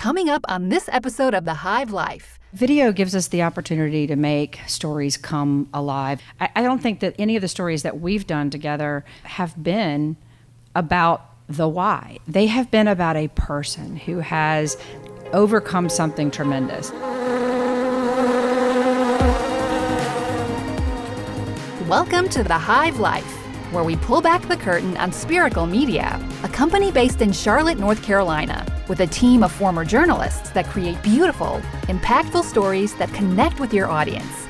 coming up on this episode of the Hive Life. Video gives us the opportunity to make stories come alive. I don't think that any of the stories that we've done together have been about the why. They have been about a person who has overcome something tremendous. Welcome to the Hive Life, where we pull back the curtain on Spiracle Media, a company based in Charlotte, North Carolina, with a team of former journalists that create beautiful, impactful stories that connect with your audience.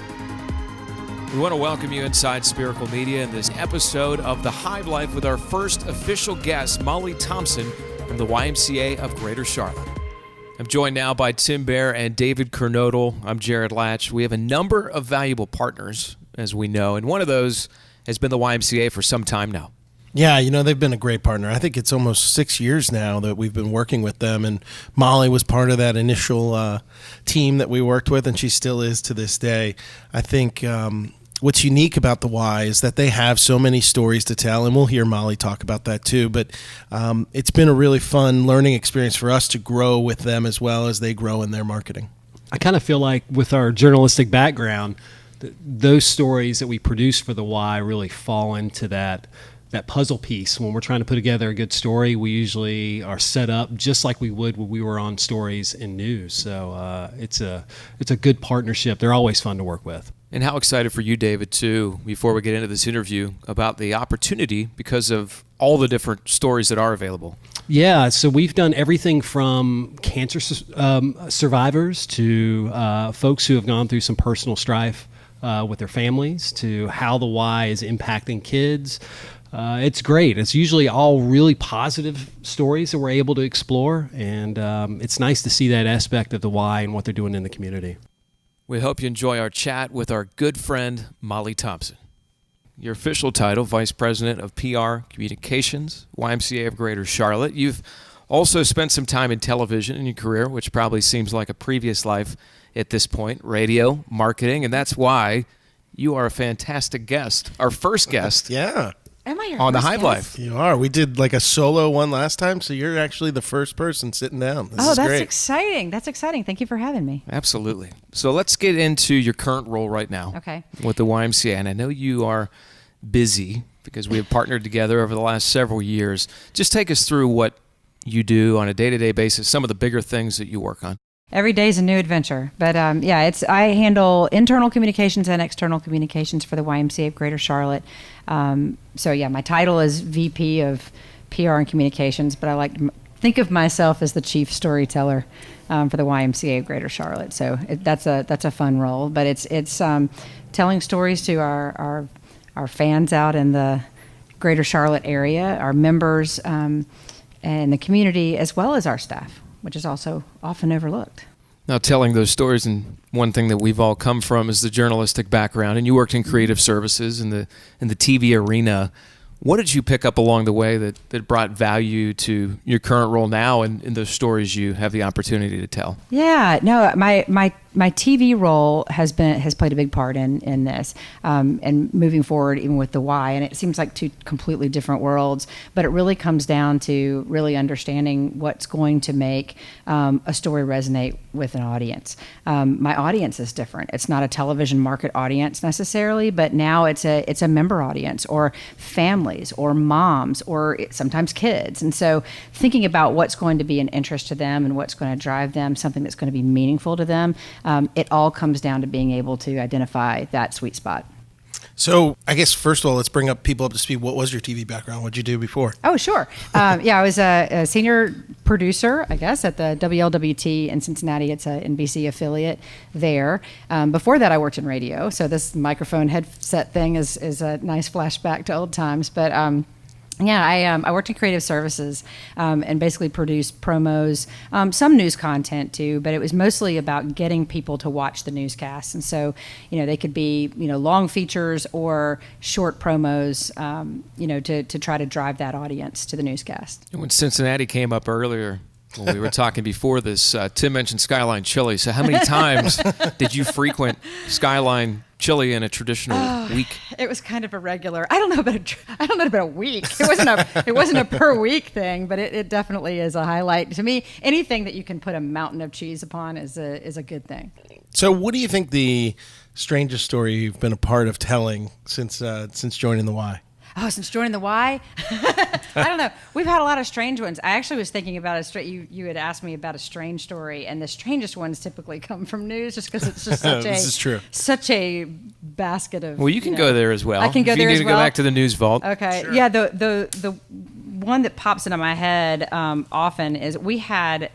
We want to welcome you inside Spiracle Media in this episode of the Hive Life with our first official guest, Molly Thompson from the YMCA of Greater Charlotte. I'm joined now by Tim Bear and David Kernodle. I'm Jared Latch. We have a number of valuable partners, as we know, and one of those has been the YMCA for some time now. Yeah, they've been a great partner. I think it's almost 6 years now that we've been working with them, and Molly was part of that initial team that we worked with, and she still is to this day. I think what's unique about the Y is that they have so many stories to tell, and we'll hear Molly talk about that too, but it's been a really fun learning experience for us to grow with them as well as they grow in their marketing. I kind of feel like with our journalistic background, those stories that we produce for the Y really fall into that puzzle piece. When we're trying to put together a good story, we usually are set up just like we would when we were on stories in news. So it's a good partnership. They're always fun to work with. And how excited for you, David, too, before we get into this interview, about the opportunity because of all the different stories that are available. Yeah, so we've done everything from cancer survivors to folks who have gone through some personal strife with their families, to how the Y is impacting kids. It's great. It's usually all really positive stories that we're able to explore, and it's nice to see that aspect of the Y and what they're doing in the community. We hope you enjoy our chat with our good friend, Molly Thompson. Your official title, Vice President of PR Communications, YMCA of Greater Charlotte. You've also spent some time in television in your career, which probably seems like a previous life at this point, radio, marketing, and that's why you are a fantastic guest, our first guest. Yeah. Am I your on the first Hive guest? Life. You are. We did like a solo one last time, so you're actually the first person sitting down. This is that's great. exciting. That's exciting. Thank you for having me. Absolutely. So let's get into your current role right now Okay. with the YMCA. And I know you are busy because we have partnered together over the last several years. Just take us through what you do on a day-to-day basis, some of the bigger things that you work on. Every day is a new adventure, but I handle internal communications and external communications for the YMCA of Greater Charlotte. My title is VP of PR and Communications, but I like to think of myself as the chief storyteller for the YMCA of Greater Charlotte. So that's a fun role, but it's telling stories to our fans out in the Greater Charlotte area, our members, and the community, as well as our staff, which is also often overlooked. Now, telling those stories, and one thing that we've all come from is the journalistic background, and you worked in creative services in the TV arena. What did you pick up along the way that brought value to your current role now and in those stories you have the opportunity to tell? Yeah, no, my TV role has played a big part in this, and moving forward even with the Y. And it seems like two completely different worlds, but it really comes down to really understanding what's going to make a story resonate with an audience. My audience is different. It's not a television market audience necessarily, but now it's a member audience, or families, or moms, or sometimes kids. And so thinking about what's going to be an interest to them and what's going to drive them, something that's going to be meaningful to them, it all comes down to being able to identify that sweet spot. So I guess, first of all, let's bring people up to speed. What was your TV background? What did you do before? Oh, sure. I was a senior producer, I guess, at the WLWT in Cincinnati. It's an NBC affiliate there. Before that, I worked in radio. So this microphone headset thing is a nice flashback to old times. But I worked in creative services and basically produced promos, some news content too, but it was mostly about getting people to watch the newscasts. And so, they could be, long features or short promos, to try to drive that audience to the newscast. When Cincinnati came up earlier, Well, we were talking before this. Tim mentioned Skyline Chili. So how many times did you frequent Skyline Chili in a traditional week? It was kind of irregular. I don't know about a week. It wasn't a per week thing, but it definitely is a highlight to me. Anything that you can put a mountain of cheese upon is a good thing. So, what do you think the strangest story you've been a part of telling since joining the Y? Oh, since joining the Y? I don't know. We've had a lot of strange ones. I actually was thinking about you had asked me about a strange story, and the strangest ones typically come from news just because it's just such a basket of... Well, you can go there as well. I can go there as well. You need to go back to the news vault. Okay. Sure. Yeah, the one that pops into my head often is we had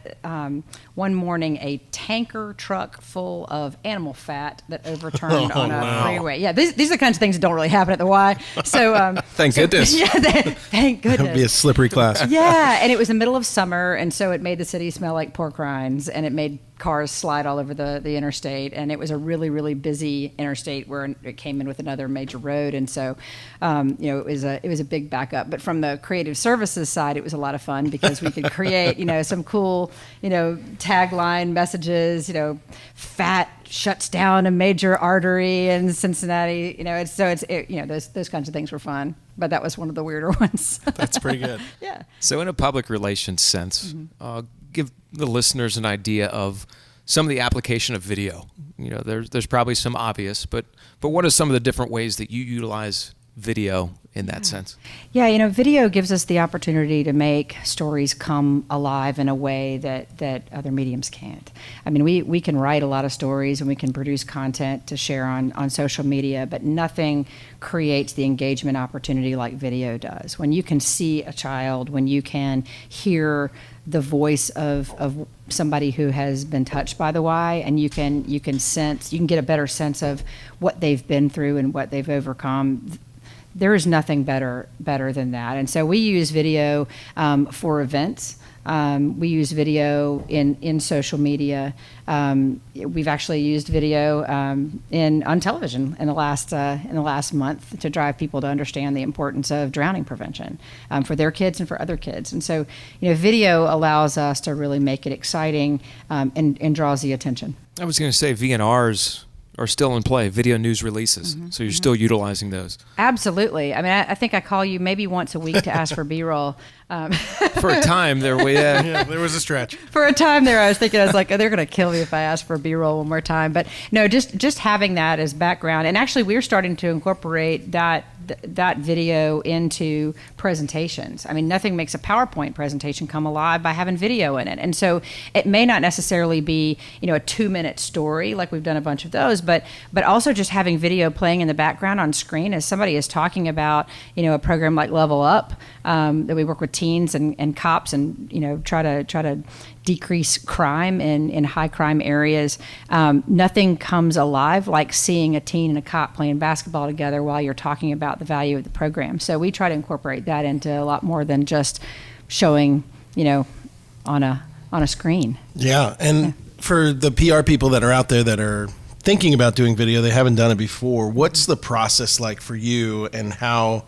one morning a tanker truck full of animal fat that overturned on a freeway. Yeah, these are the kinds of things that don't really happen at the Y. So thank goodness. Yeah, thank goodness. That would be a slippery class. Yeah, and it was the middle of summer, and so it made the city smell like pork rinds, and it made cars slide all over the interstate, and it was a really, really busy interstate where it came in with another major road, and so it was a big backup. But from the creative services side, it was a lot of fun because we could create some cool tagline messages. Fat shuts down a major artery in Cincinnati. Those kinds of things were fun. But that was one of the weirder ones. That's pretty good. Yeah. So in a public relations sense, give the listeners an idea of some of the application of video. There's probably some obvious, but what are some of the different ways that you utilize video in that sense? Yeah, video gives us the opportunity to make stories come alive in a way that other mediums can't. I mean, we can write a lot of stories and we can produce content to share on social media, but nothing creates the engagement opportunity like video does. When you can see a child, when you can hear the voice of somebody who has been touched by the Y, and you can get a better sense of what they've been through and what they've overcome. There is nothing better than that. And so we use video for events. We use video in social media. We've actually used video on television in the last month to drive people to understand the importance of drowning prevention for their kids and for other kids. And so, video allows us to really make it exciting and draws the attention. I was going to say VNRs are still in play, video news releases. So you're still utilizing those. Absolutely. I mean, I think I call you maybe once a week to ask for B-roll. For a time there, yeah, there was a stretch. For a time there, I was thinking, oh, they're going to kill me if I ask for B-roll one more time. But no, just having that as background. And actually, we're starting to incorporate that video into presentations. I mean, nothing makes a PowerPoint presentation come alive by having video in it. And so it may not necessarily be, a 2-minute story like we've done a bunch of those, but also just having video playing in the background on screen as somebody is talking about, a program like Level Up that we work with teens and cops and, try to decrease crime in high crime areas. Nothing comes alive like seeing a teen and a cop playing basketball together while you're talking about the value of the program. So we try to incorporate that into a lot more than just showing, on a screen. Yeah, and for the PR people that are out there that are thinking about doing video, they haven't done it before. What's the process like for you, and how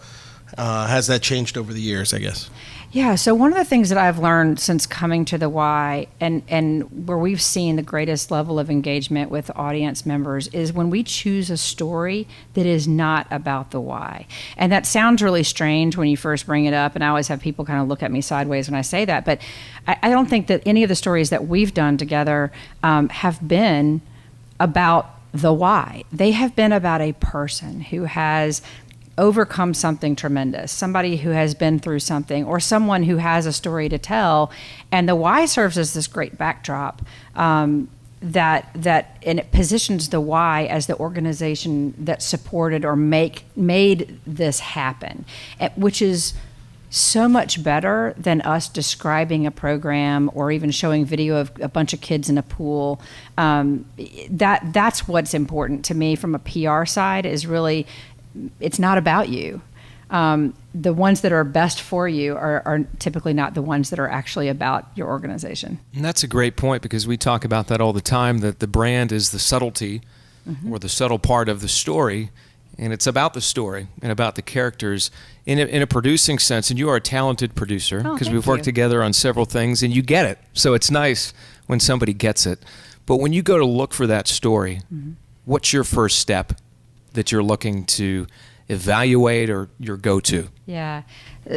has that changed over the years, I guess? Yeah, so one of the things that I've learned since coming to the Y and where we've seen the greatest level of engagement with audience members is when we choose a story that is not about the Y. And that sounds really strange when you first bring it up, and I always have people kind of look at me sideways when I say that, but I don't think that any of the stories that we've done together have been about the Y. They have been about a person who has overcome something tremendous, somebody who has been through something, or someone who has a story to tell. And the Y serves as this great backdrop and it positions the Y as the organization that supported or made this happen, which is so much better than us describing a program or even showing video of a bunch of kids in a pool. That's what's important to me from a PR side is really, it's not about you. The ones that are best for you are typically not the ones that are actually about your organization. And that's a great point, because we talk about that all the time, that the brand is the subtlety or the subtle part of the story. and it's about the story and about the characters in a producing sense. And you are a talented producer because we've worked together on several things, and you get it. So it's nice when somebody gets it. But when you go to look for that story, what's your first step that you're looking to evaluate or your go-to? Yeah,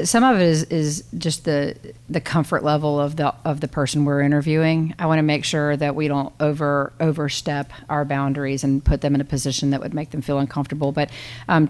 some of it is just the comfort level of the person we're interviewing. I want to make sure that we don't overstep our boundaries and put them in a position that would make them feel uncomfortable. But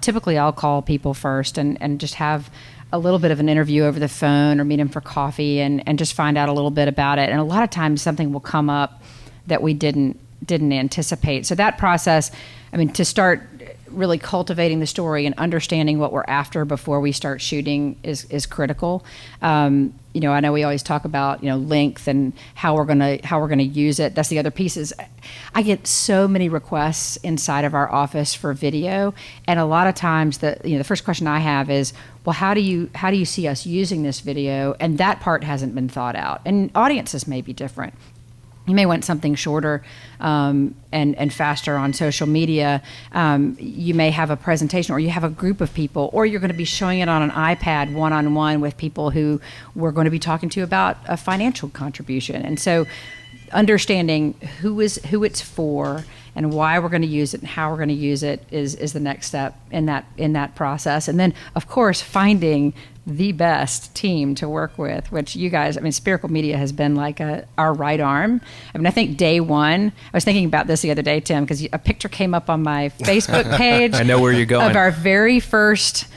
typically, I'll call people first and just have a little bit of an interview over the phone or meet them for coffee and just find out a little bit about it. And a lot of times, something will come up that we didn't anticipate. So that process, I mean, to start really cultivating the story and understanding what we're after before we start shooting is critical. You know, I know we always talk about, you know, length and how we're gonna use it. That's the other piece. Is I get so many requests inside of our office for video, and a lot of times the first question I have is, well, how do you see us using this video? And that part hasn't been thought out. And audiences may be different. You may want something shorter and faster on social media. You may have a presentation, or you have a group of people, or you're going to be showing it on an iPad one-on-one with people who we're going to be talking to about a financial contribution. And so understanding who it's for and why we're going to use it and how we're going to use it is the next step in that process. And then, of course, finding the best team to work with, which you guys, I mean, Spiracle Media has been like our right arm. I mean, I think day one, I was thinking about this the other day, Tim, because a picture came up on my Facebook page. I know where you're going. Of our very first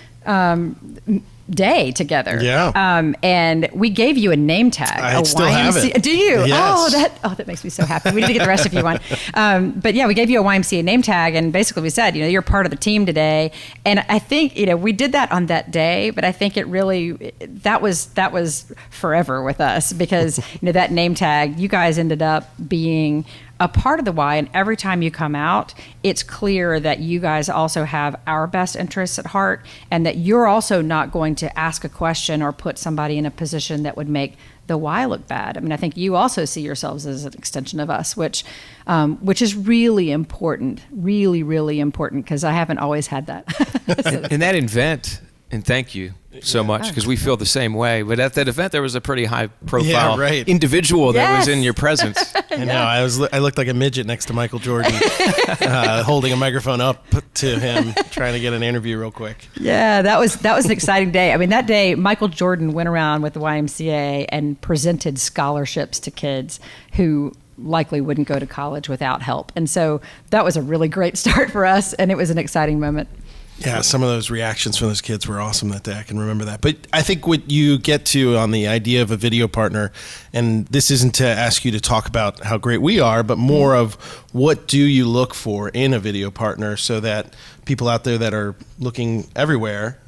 day together. Yeah. And we gave you a name tag. I still have it. Do you? Yes. That makes me so happy. We need to get the rest of you one. But yeah, we gave you a YMCA name tag, and basically we said, you know, you're part of the team today. And I think, you know, we did that on that day, but I think it really, that was forever with us, because, you know, that name tag, you guys ended up being a part of the Y, and every time you come out, it's clear that you guys also have our best interests at heart, and that you're also not going to ask a question or put somebody in a position that would make the Y look bad. I mean, I think you also see yourselves as an extension of us, which is really important, really, really important, because I haven't always had that. And that event, and thank you so much, because we feel the same way. But at that event, there was a pretty high-profile individual that was in your presence. I know. I looked like a midget next to Michael Jordan, holding a microphone up to him, trying to get an interview real quick. Yeah, that was an exciting day. I mean, that day, Michael Jordan went around with the YMCA and presented scholarships to kids who likely wouldn't go to college without help. And so that was a really great start for us, and it was an exciting moment. Yeah, some of those reactions from those kids were awesome that day. I can remember that. But I think what you get to on the idea of a video partner, and this isn't to ask you to talk about how great we are, but more of what do you look for in a video partner, so that people out there that are looking everywhere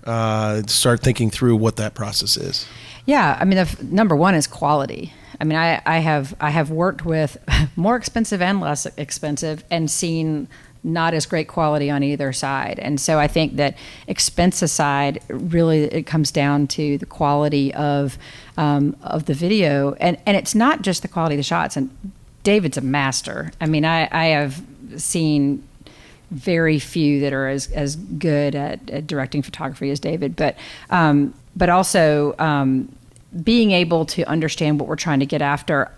start thinking through what that process is. Yeah, I mean, number one is quality. I mean, I have worked with more expensive and less expensive and seen not as great quality on either side. And so I think that expense aside, really it comes down to the quality of the video. And it's not just the quality of the shots. And David's a master. I mean, I have seen very few that are as good at directing photography as David, but also being able to understand what we're trying to get after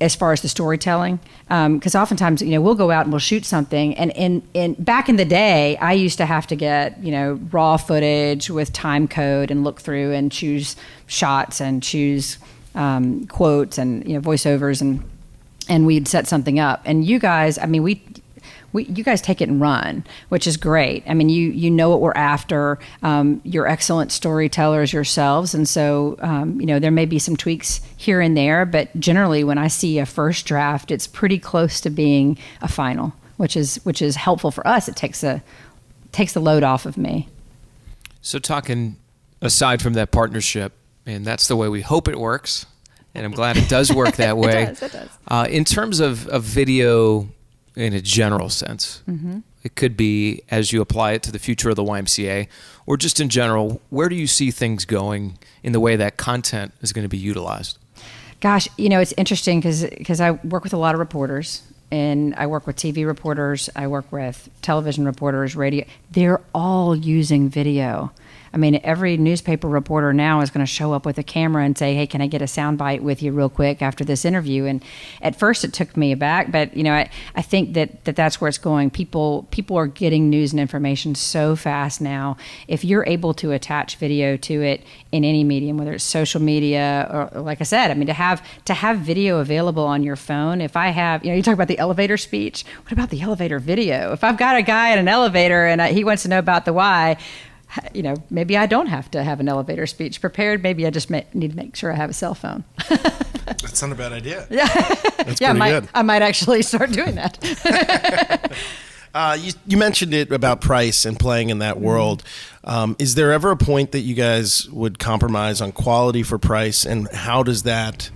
as far as the storytelling, because oftentimes, you know, we'll go out and we'll shoot something, and in back in the day, I used to have to get, you know, raw footage with time code and look through and choose shots and choose quotes and, you know, voiceovers, and we'd set something up. And you guys, I mean, you guys take it and run, which is great. I mean, you know what we're after. You're excellent storytellers yourselves, and so you know, there may be some tweaks here and there, but generally, when I see a first draft, it's pretty close to being a final, which is helpful for us. It takes the load off of me. So, talking aside from that partnership, and that's the way we hope it works, and I'm glad it does work that way. It does. In terms of video, in a general sense, it could be as you apply it to the future of the YMCA, or just in general, where do you see things going in the way that content is going to be utilized? Gosh, you know, it's interesting because I work with a lot of reporters, I work with TV reporters, I work with television reporters, radio. They're all using video. I mean, every newspaper reporter now is going to show up with a camera and say, "Hey, can I get a soundbite with you real quick after this interview?" And at first, it took me aback, but I think that's where it's going. People are getting news and information so fast now. If you're able to attach video to it in any medium, whether it's social media or, like I said, I mean, to have video available on your phone. If I have, you talk about the elevator speech. What about the elevator video? If I've got a guy in an elevator and he wants to know about the why. Maybe I don't have to have an elevator speech prepared. Maybe I just need to make sure I have a cell phone. That's not a bad idea. Yeah, That's pretty good. I might actually start doing that. You mentioned it about price and playing in that world. Is there ever a point that you guys would compromise on quality for price, and how does that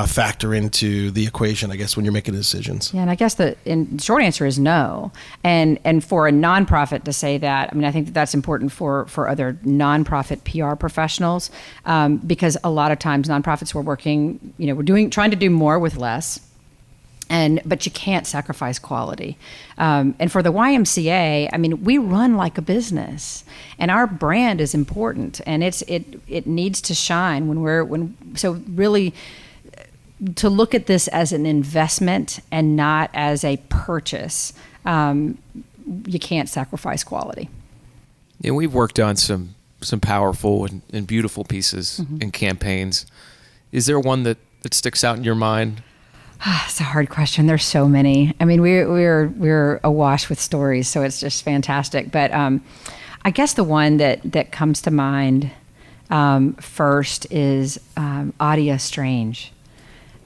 factor into the equation, I guess, when you're making decisions? Yeah, and I guess the short answer is no. And for a nonprofit to say that, I mean, I think that's important for other nonprofit PR professionals, because a lot of times nonprofits we're trying to do more with less. But you can't sacrifice quality. And for the YMCA, I mean, we run like a business, and our brand is important, and it needs to shine so really. To look at this as an investment and not as a purchase, you can't sacrifice quality. Yeah, we've worked on some powerful and beautiful pieces and campaigns. Is there one that sticks out in your mind? It's a hard question. There's so many. I mean, we're awash with stories, so it's just fantastic. But I guess the one that comes to mind first is Adia Strange.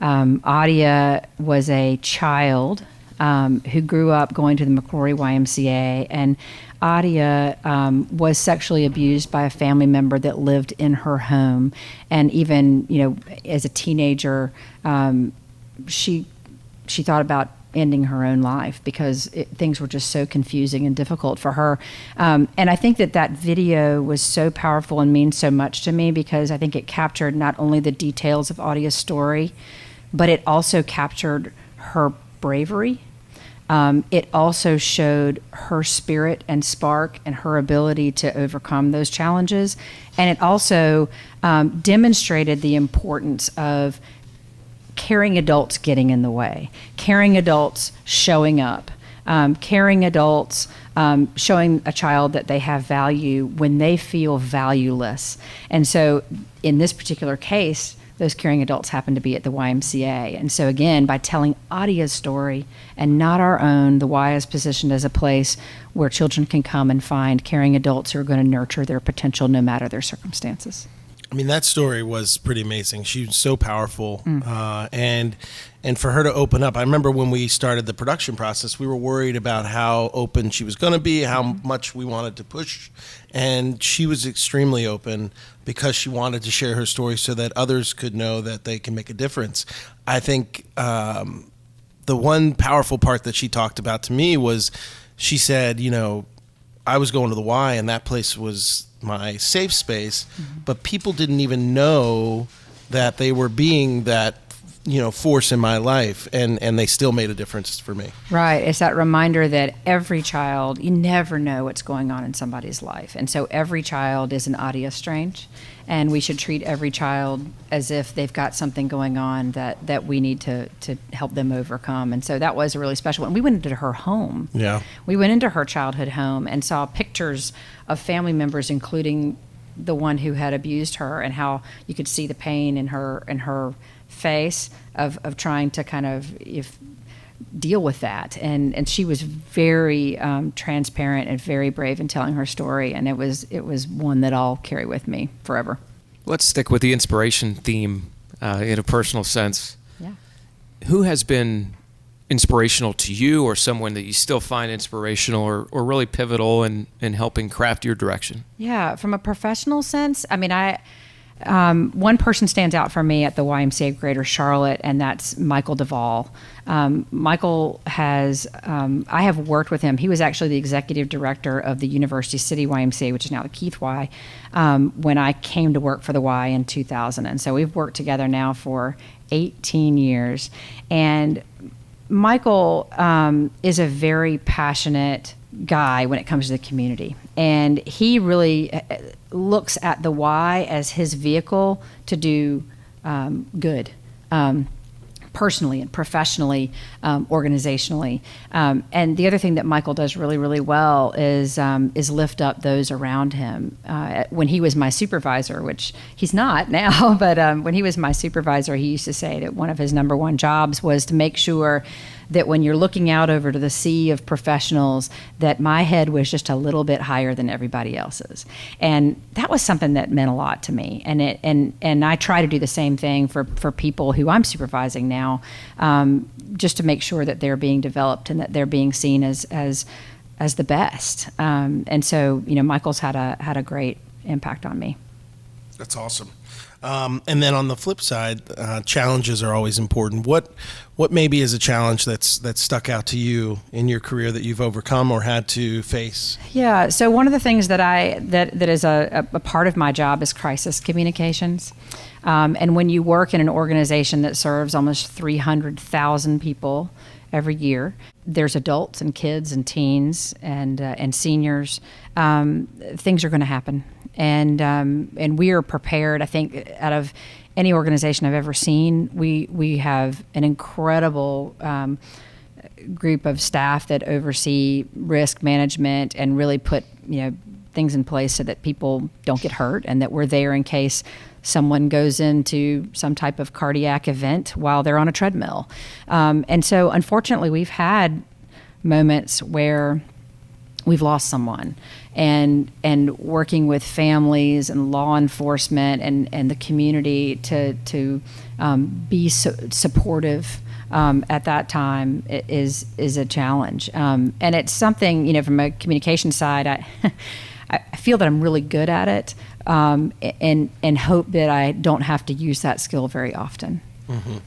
Adia was a child who grew up going to the McCrory YMCA, and Adia was sexually abused by a family member that lived in her home. And even, as a teenager, she thought about ending her own life because things were just so confusing and difficult for her. And I think that video was so powerful and means so much to me because I think it captured not only the details of Adia's story, but it also captured her bravery. It also showed her spirit and spark and her ability to overcome those challenges. And it also demonstrated the importance of caring adults getting in the way, caring adults showing up, caring adults showing a child that they have value when they feel valueless. And so in this particular case, those caring adults happen to be at the YMCA. And so again, by telling Adia's story and not our own, the Y is positioned as a place where children can come and find caring adults who are going to nurture their potential no matter their circumstances. I mean, that story was pretty amazing. She was so powerful. And for her to open up, I remember when we started the production process, we were worried about how open she was going to be, how much we wanted to push. And she was extremely open because she wanted to share her story so that others could know that they can make a difference. I think the one powerful part that she talked about to me was she said, I was going to the Y and that place was my safe space, but people didn't even know that they were being that force in my life, and they still made a difference for me. Right. It's that reminder that every child, you never know what's going on in somebody's life. And so every child is an Adia Strange, and we should treat every child as if they've got something going on that we need to help them overcome. And so that was a really special one. We went into her home. Yeah. We went into her childhood home and saw pictures of family members, including the one who had abused her, and how you could see the pain in her face of trying to kind of deal with that. And she was very transparent and very brave in telling her story, and it was one that I'll carry with me forever. Let's stick with the inspiration theme in a personal sense. Yeah. Who has been inspirational to you, or someone that you still find inspirational or really pivotal in helping craft your direction? Yeah, from a professional sense, I mean, one person stands out for me at the YMCA of Greater Charlotte, and that's Michael Duvall. Michael has, I have worked with him. He was actually the executive director of the University City YMCA, which is now the Keith Y, when I came to work for the Y in 2000. And so we've worked together now for 18 years. And Michael is a very passionate guy when it comes to the community, and he really looks at the Y as his vehicle to do good. Personally and professionally, organizationally, and the other thing that Michael does really, really well is lift up those around him. When he was my supervisor, which he's not now, but when he was my supervisor, he used to say that one of his number one jobs was to make sure that when you're looking out over to the sea of professionals, that my head was just a little bit higher than everybody else's. And that was something that meant a lot to me. And I try to do the same thing for people who I'm supervising now, just to make sure that they're being developed and that they're being seen as the best. And so, Michael's had a great impact on me. That's awesome. And then on the flip side, challenges are always important. What maybe is a challenge that's stuck out to you in your career that you've overcome or had to face? Yeah. So one of the things that is a part of my job is crisis communications. And when you work in an organization that serves almost 300,000 people every year, there's adults and kids and teens and seniors. Things are going to happen. And we are prepared. I think out of any organization I've ever seen, we have an incredible group of staff that oversee risk management and really put things in place so that people don't get hurt, and that we're there in case someone goes into some type of cardiac event while they're on a treadmill. And so unfortunately, we've had moments where we've lost someone, and working with families and law enforcement and the community to be supportive at that time is a challenge. And it's something, from a communication side, I feel that I'm really good at it, and hope that I don't have to use that skill very often. Mm-hmm.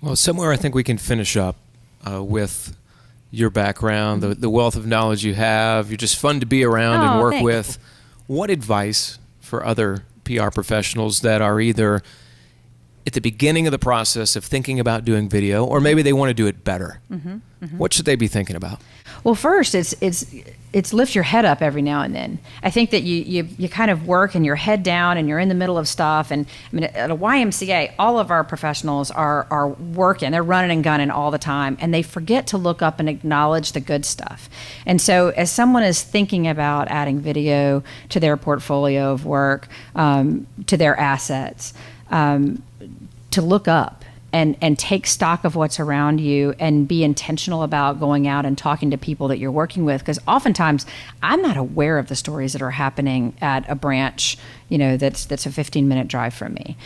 Well, somewhere I think we can finish up with your background, the wealth of knowledge you have. You're just fun to be around and work with. What advice for other PR professionals that are either at the beginning of the process of thinking about doing video, or maybe they want to do it better? Mm-hmm, mm-hmm. What should they be thinking about? Well, first, it's lift your head up every now and then. I think that you kind of work and your head down and you're in the middle of stuff. And I mean, at a YMCA, all of our professionals are working. They're running and gunning all the time, and they forget to look up and acknowledge the good stuff. And so as someone is thinking about adding video to their portfolio of work, to their assets, to look up and take stock of what's around you and be intentional about going out and talking to people that you're working with. Because oftentimes I'm not aware of the stories that are happening at a branch, that's a 15-minute drive from me.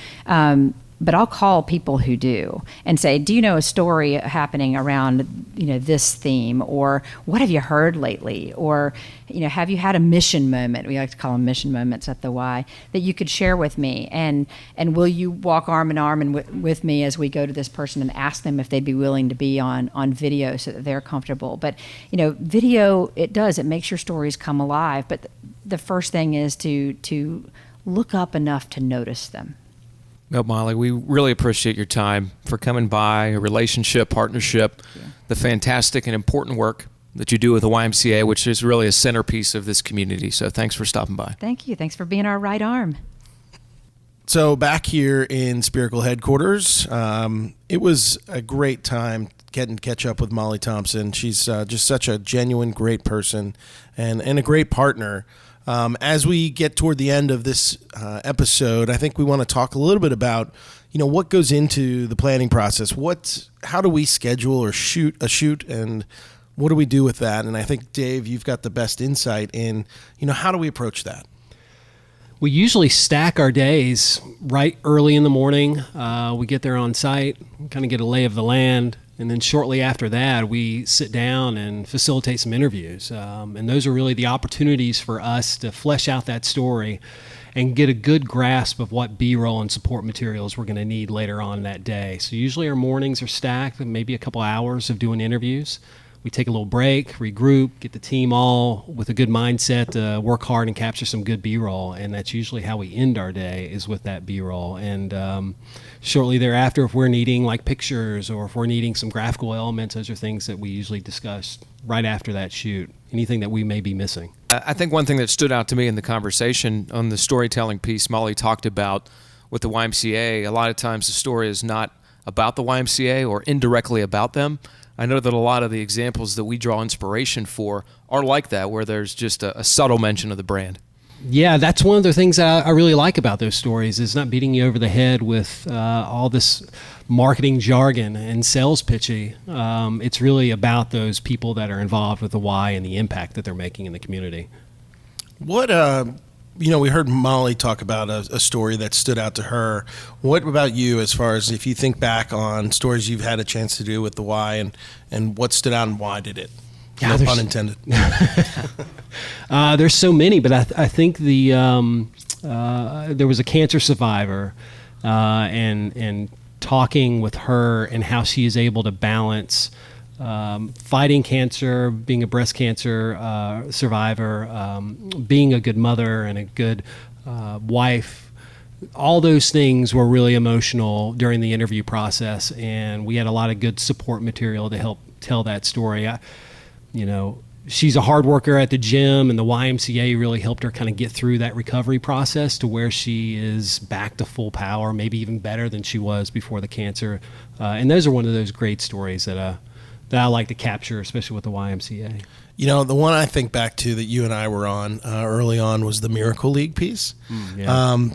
But I'll call people who do and say, do you know a story happening around, this theme? Or what have you heard lately? Or, have you had a mission moment? We like to call them mission moments at the Y, that you could share with me. And will you walk arm in arm with me as we go to this person and ask them if they'd be willing to be on video so that they're comfortable? But, video, it makes your stories come alive. But the first thing is to look up enough to notice them. Well, Molly, we really appreciate your time for coming by, a relationship, partnership, the fantastic and important work that you do with the YMCA, which is really a centerpiece of this community. So thanks for stopping by. Thank you. Thanks for being our right arm. So back here in Spiracle headquarters, it was a great time getting to catch up with Molly Thompson. She's just such a genuine, great person and a great partner. As we get toward the end of this episode, I think we want to talk a little bit about, what goes into the planning process. How do we schedule or shoot a shoot, and what do we do with that? And I think, Dave, you've got the best insight in, how do we approach that? We usually stack our days right early in the morning. We get there on site, kind of get a lay of the land. And then shortly after that, we sit down and facilitate some interviews. And those are really the opportunities for us to flesh out that story and get a good grasp of what B-roll and support materials we're going to need later on that day. So usually our mornings are stacked, maybe a couple hours of doing interviews. we take a little break, regroup, get the team all with a good mindset to work hard and capture some good B-roll. And that's usually how we end our day, is with that B-roll. And shortly thereafter, if we're needing like pictures or if we're needing some graphical elements, those are things that we usually discuss right after that shoot, anything that we may be missing. I think one thing that stood out to me in the conversation on the storytelling piece Molly talked about with the YMCA, a lot of times the story is not about the YMCA or indirectly about them. I know that a lot of the examples that we draw inspiration for are like that, where there's just a subtle mention of the brand. Yeah, that's one of the things that I really like about those stories, is not beating you over the head with all this marketing jargon and sales pitchy. It's really about those people that are involved with the Y and the impact that they're making in the community. What, we heard Molly talk about a story that stood out to her. What about you, as far as if you think back on stories you've had a chance to do with the Y, and what stood out and why did it? Yeah, no pun intended. There's so many, but I think there was a cancer survivor, and talking with her and how she is able to balance fighting cancer, being a breast cancer survivor, being a good mother and a good wife. All those things were really emotional during the interview process, and we had a lot of good support material to help tell that story. She's a hard worker at the gym, and the YMCA really helped her kind of get through that recovery process to where she is back to full power, maybe even better than she was before the cancer. And those are one of those great stories that I like to capture, especially with the YMCA. The one I think back to that you and I were on early on was the Miracle League piece.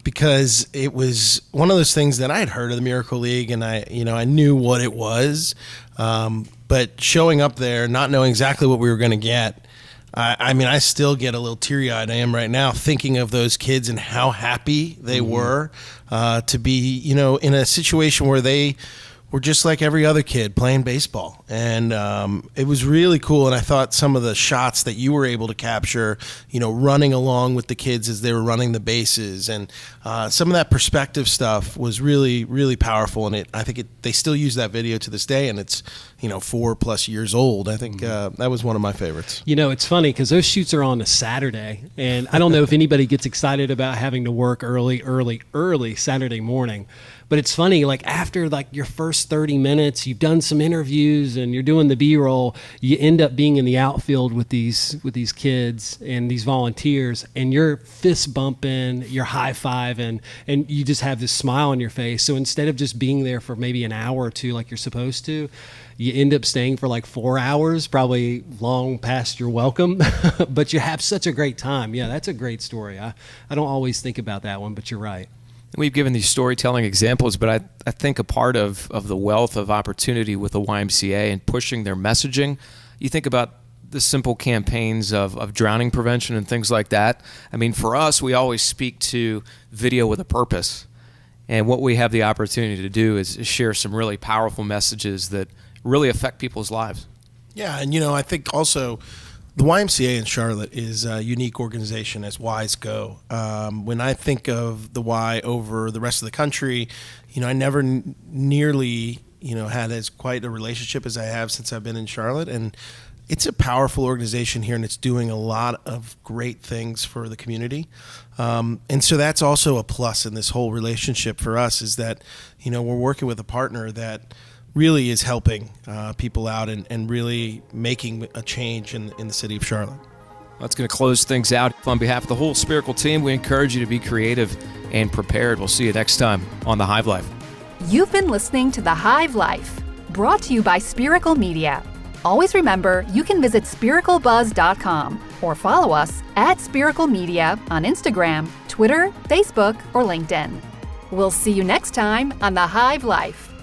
Because it was one of those things that I had heard of the Miracle League, and I knew what it was. But showing up there, not knowing exactly what we were going to get, I still get a little teary-eyed. I am right now thinking of those kids and how happy they were to be, in a situation where they were just like every other kid playing baseball. And it was really cool. And I thought some of the shots that you were able to capture, running along with the kids as they were running the bases, and some of that perspective stuff was really, really powerful. And I think they still use that video to this day, and it's 4+ years old. I think that was one of my favorites. It's funny because those shoots are on a Saturday, and I don't know if anybody gets excited about having to work early Saturday morning. But it's funny, like after like your first 30 minutes, you've done some interviews and you're doing the B-roll, you end up being in the outfield with these kids and these volunteers, and you're fist bumping, you're high-fiving, and you just have this smile on your face. So instead of just being there for maybe an hour or two like you're supposed to, you end up staying for like 4 hours, probably long past your welcome, but you have such a great time. Yeah, that's a great story. I don't always think about that one, but you're right. We've given these storytelling examples, but I think a part of the wealth of opportunity with the YMCA and pushing their messaging, you think about the simple campaigns of drowning prevention and things like that. For us, we always speak to video with a purpose. And what we have the opportunity to do is share some really powerful messages that really affect people's lives. Yeah, and I think also the YMCA in Charlotte is a unique organization as Ys go. When I think of the Y over the rest of the country, I never nearly, had as quite a relationship as I have since I've been in Charlotte. And it's a powerful organization here, and it's doing a lot of great things for the community. And so that's also a plus in this whole relationship for us, is that, we're working with a partner that really is helping people out and really making a change in the city of Charlotte. That's going to close things out. On behalf of the whole Spiracle team, we encourage you to be creative and prepared. We'll see you next time on the Hive Life. You've been listening to The Hive Life, brought to you by Spiracle Media. Always remember, you can visit spiraclebuzz.com or follow us at Spiracle Media on Instagram, Twitter, Facebook, or LinkedIn. We'll see you next time on The Hive Life.